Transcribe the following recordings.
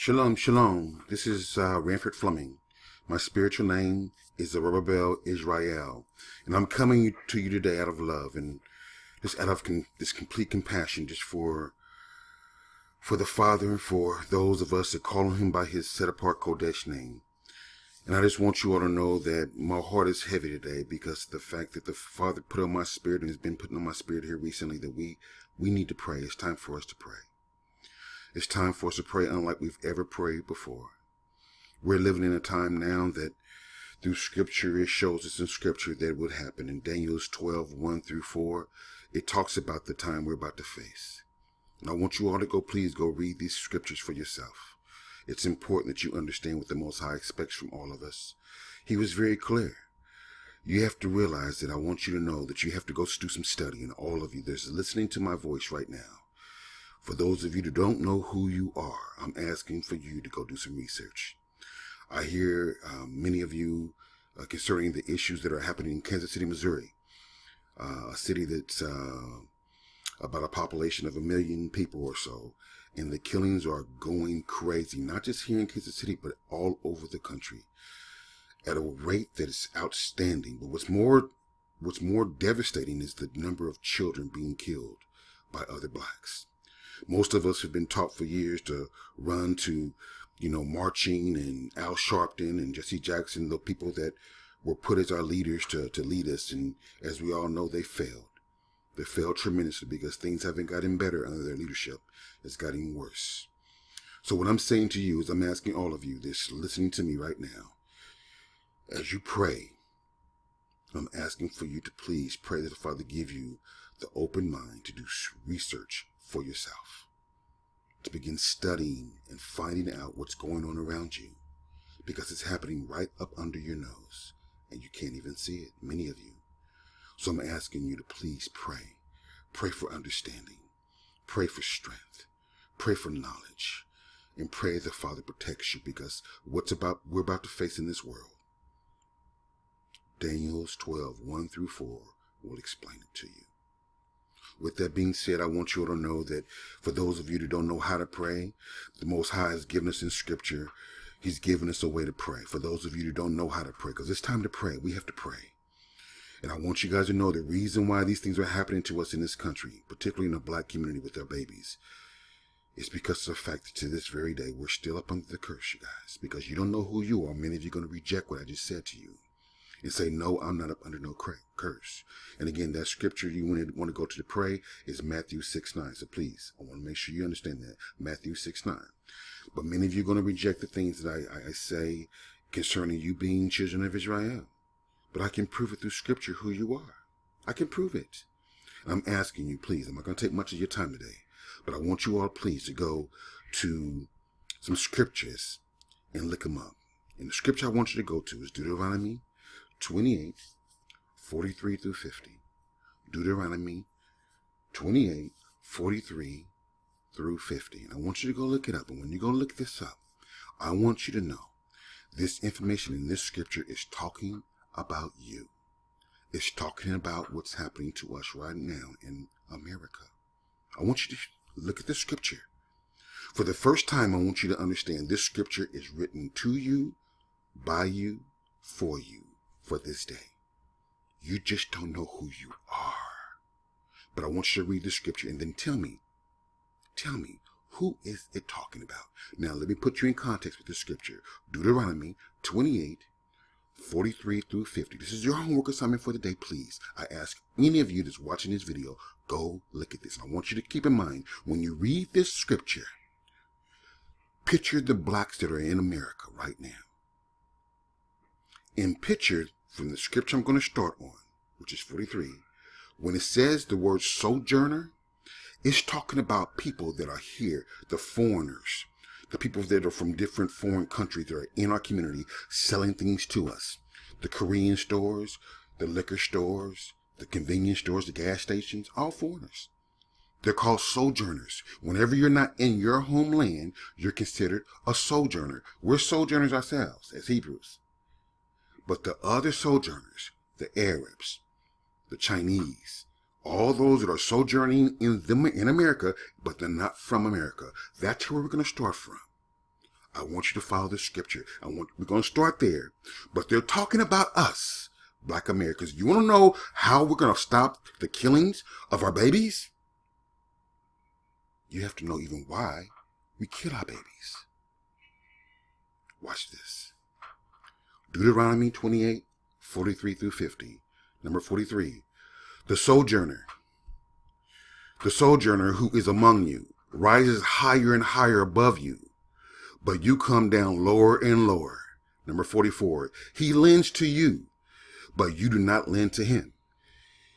Shalom, shalom. This is Ranford Fleming. My spiritual name is Zerubbabel Israel, and I'm coming to you today out of love and just out of this complete compassion, just for the Father and for those of us that call on Him by His set-apart Kodesh name. And I just want you all to know that my heart is heavy today because of the fact that the Father put on my spirit and has been putting on my spirit here recently that we need to pray. It's time for us to pray. It's time for us to pray unlike we've ever prayed before. We're living in a time now that through Scripture, it shows us in Scripture that it would happen. In Daniel's 12:1-4, it talks about the time we're about to face. And I want you all to please go read these Scriptures for yourself. It's important that you understand what the Most High expects from all of us. He was very clear. You have to realize that I want you to know that you have to go do some study, and all of you that's listening to my voice right now. For those of you that don't know who you are, I'm asking for you to go do some research. I hear many of you concerning the issues that are happening in Kansas City, Missouri, a city that's about a population of 1 million people or so, and the killings are going crazy, not just here in Kansas City, but all over the country, at a rate that is outstanding. But what's more devastating is the number of children being killed by other blacks. Most of us have been taught for years to run to, marching and Al Sharpton and Jesse Jackson, the people that were put as our leaders to lead us. And as we all know, they failed. They failed tremendously because things haven't gotten better under their leadership. It's gotten worse. So what I'm saying to you is I'm asking all of you that's listening to me right now, as you pray, I'm asking for you to please pray that the Father give you the open mind to do research for yourself, to begin studying and finding out what's going on around you, because it's happening right up under your nose and you can't even see it, many of you. So I'm asking you to please pray. Pray for understanding, pray for strength, pray for knowledge, and pray the Father protects you, because we're about to face in this world, Daniel's 12:1-4 will explain it to you. With that being said, I want you all to know that for those of you that don't know how to pray, the Most High has given us in Scripture, He's given us a way to pray. For those of you that don't know how to pray, because it's time to pray, we have to pray. And I want you guys to know the reason why these things are happening to us in this country, particularly in the black community with our babies, is because of the fact that to this very day, we're still up under the curse, you guys. Because you don't know who you are. Many of you are going to reject what I just said to you and say, no, I'm not up under no curse. And again, that scripture you want to go to pray is Matthew 6:9. So please, I want to make sure you understand that. Matthew 6:9. But many of you are going to reject the things that I say concerning you being children of Israel. But I can prove it through Scripture who you are. I can prove it. I'm asking you, please, I'm not going to take much of your time today, but I want you all, please, to go to some scriptures and look them up. And the scripture I want you to go to is Deuteronomy 28:43-50. Deuteronomy 28:43-50. And I want you to go look it up. And when you go look this up, I want you to know this information in this scripture is talking about you. It's talking about what's happening to us right now in America. I want you to look at the scripture. For the first time, I want you to understand this scripture is written to you, by you, for this day. You just don't know who you are. But I want you to read the scripture and then tell me, who is it talking about? Now, let me put you in context with the scripture. Deuteronomy 28:43-50. This is your homework assignment for the day, please. I ask any of you that's watching this video, go look at this. And I want you to keep in mind, when you read this scripture, picture the blacks that are in America right now. And picture from the scripture I'm going to start on, which is 43, when it says the word sojourner, it's talking about people that are here, the foreigners, the people that are from different foreign countries that are in our community selling things to us. The Korean stores, the liquor stores, the convenience stores, the gas stations, all foreigners. They're called sojourners. Whenever you're not in your homeland, you're considered a sojourner. We're sojourners ourselves as Hebrews. But the other sojourners, the Arabs, the Chinese, all those that are sojourning in America, but they're not from America. That's where we're going to start from. I want you to follow the scripture. We're going to start there. But they're talking about us, Black Americans. You want to know how we're going to stop the killings of our babies? You have to know even why we kill our babies. Watch this. Deuteronomy 28, 43 through 50. Number 43. The sojourner who is among you, rises higher and higher above you, but you come down lower and lower. Number 44. He lends to you, but you do not lend to him.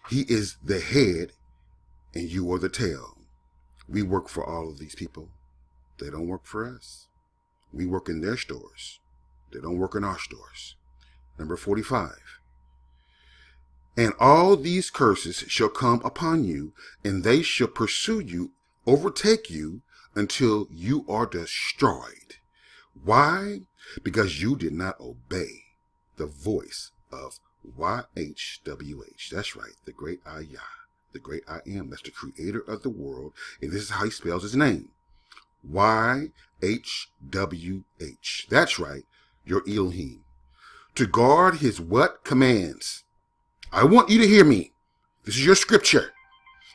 He is the head and you are the tail. We work for all of these people. They don't work for us. We work in their stores. They don't work in our stores. Number 45. And all these curses shall come upon you, and they shall pursue you, overtake you, until you are destroyed. Why? Because you did not obey the voice of YHWH. That's right, the great Ahyah, the great I Am. That's the creator of the world, and this is how he spells his name. YHWH. That's right, your Elohim. To guard his what? Commands. I want you to hear me. This is your scripture.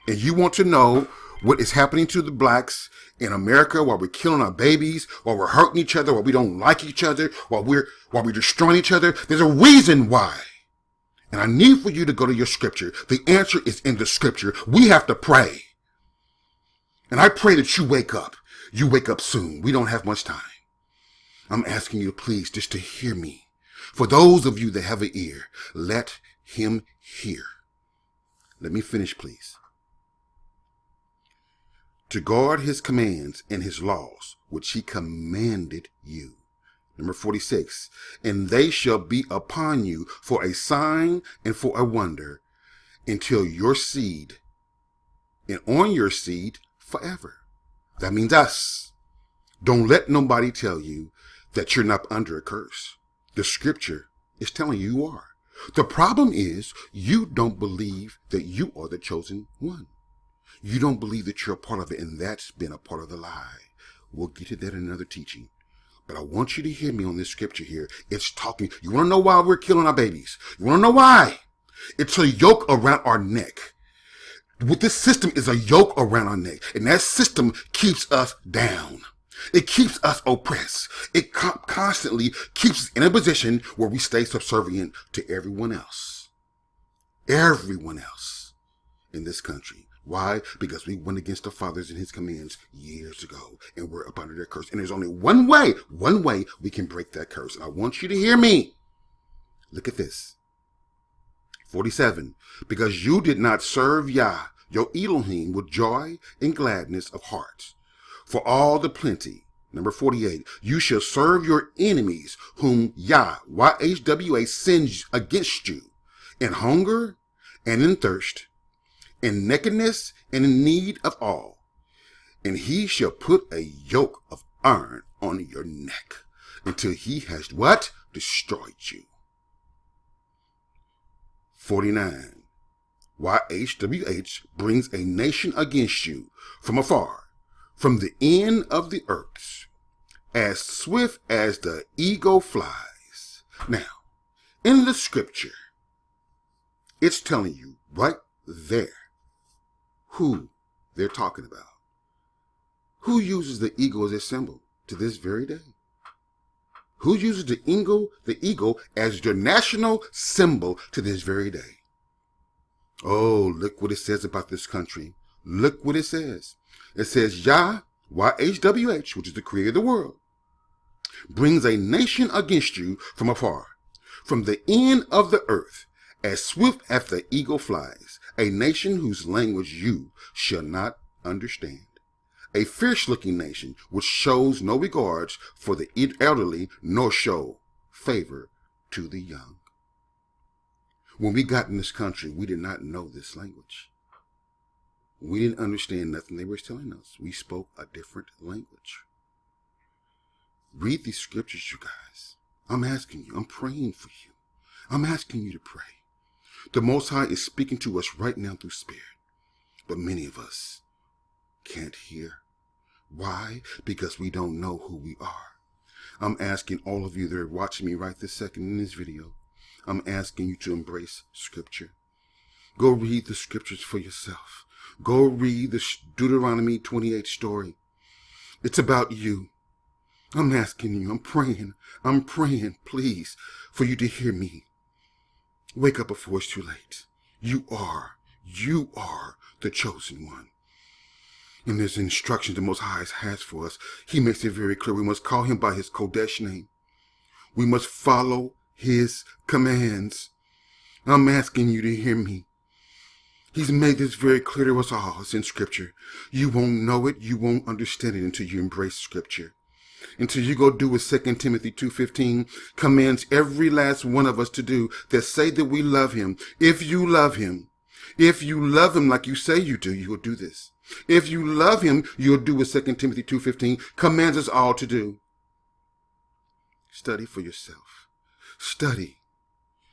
And you want to know what is happening to the blacks in America while we're killing our babies, while we're hurting each other, while we don't like each other, while we're destroying each other. There's a reason why. And I need for you to go to your scripture. The answer is in the scripture. We have to pray. And I pray that you wake up. You wake up soon. We don't have much time. I'm asking you please just to hear me. For those of you that have an ear, let him hear. Let me finish, please. To guard his commands and his laws, which he commanded you. Number 46. And they shall be upon you for a sign and for a wonder until your seed, and on your seed forever. That means us. Don't let nobody tell you that you're not under a curse. The scripture is telling you you are. The problem is you don't believe that you are the chosen one. You don't believe that you're a part of it, and that's been a part of the lie. We'll get to that in another teaching. But I want you to hear me on this scripture here. It's talking. You want to know why we're killing our babies? You want to know why? It's a yoke around our neck. What this system is a yoke around our neck, and that system keeps us down. It keeps us oppressed. It constantly keeps us in a position where we stay subservient to everyone else. Everyone else in this country. Why? Because we went against the fathers and his commands years ago, and we're up under their curse. And there's only one way we can break that curse. And I want you to hear me. Look at this. 47. Because you did not serve Yah, your Elohim, with joy and gladness of heart, for all the plenty. Number 48. You shall serve your enemies, whom Yah, YHWH, sends against you, in hunger and in thirst, in nakedness and in need of all. And he shall put a yoke of iron on your neck until he has what? Destroyed you. 49. YHWH brings a nation against you from afar, from the end of the earth, as swift as the eagle flies. Now, in the scripture, it's telling you right there who they're talking about. Who uses the eagle as a symbol to this very day? Who uses the eagle as their national symbol to this very day? Oh, look what it says about this country. Look what it says. It says, Yah, YHWH, which is the creator of the world, brings a nation against you from afar, from the end of the earth, as swift as the eagle flies, a nation whose language you shall not understand. A fierce-looking nation which shows no regards for the elderly, nor show favor to the young. When we got in this country, we did not know this language. We didn't understand nothing they were telling us. We spoke a different language. Read these scriptures, you guys. I'm asking you. I'm praying for you. I'm asking you to pray. The Most High is speaking to us right now through Spirit. But many of us can't hear. Why? Because we don't know who we are. I'm asking all of you that are watching me right this second in this video, I'm asking you to embrace Scripture. Go read the Scriptures for yourself. Go read the Deuteronomy 28 story. It's about you. I'm asking you, I'm praying, please, for you to hear me. Wake up before it's too late. You are the chosen one. And there's instructions the Most High has for us. He makes it very clear. We must call him by his Kodesh name. We must follow his commands. I'm asking you to hear me. He's made this very clear to us all. It's in Scripture. You won't know it. You won't understand it until you embrace Scripture. Until you go do what 2 Timothy 2:15 commands every last one of us to do, that say that we love him. If you love him like you say you do, you will do this. If you love him, you'll do what 2 Timothy 2:15 commands us all to do. Study for yourself. Study.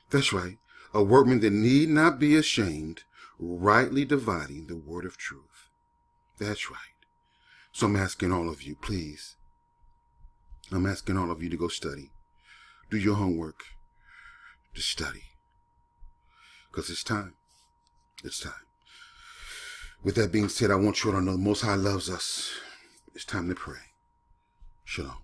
That's right. A workman that need not be ashamed, rightly dividing the word of truth. That's right. So I'm asking all of you, please. I'm asking all of you to go study. Do your homework. Just study. Because it's time. It's time. With that being said, I want you all to know the Most High loves us. It's time to pray. Shalom.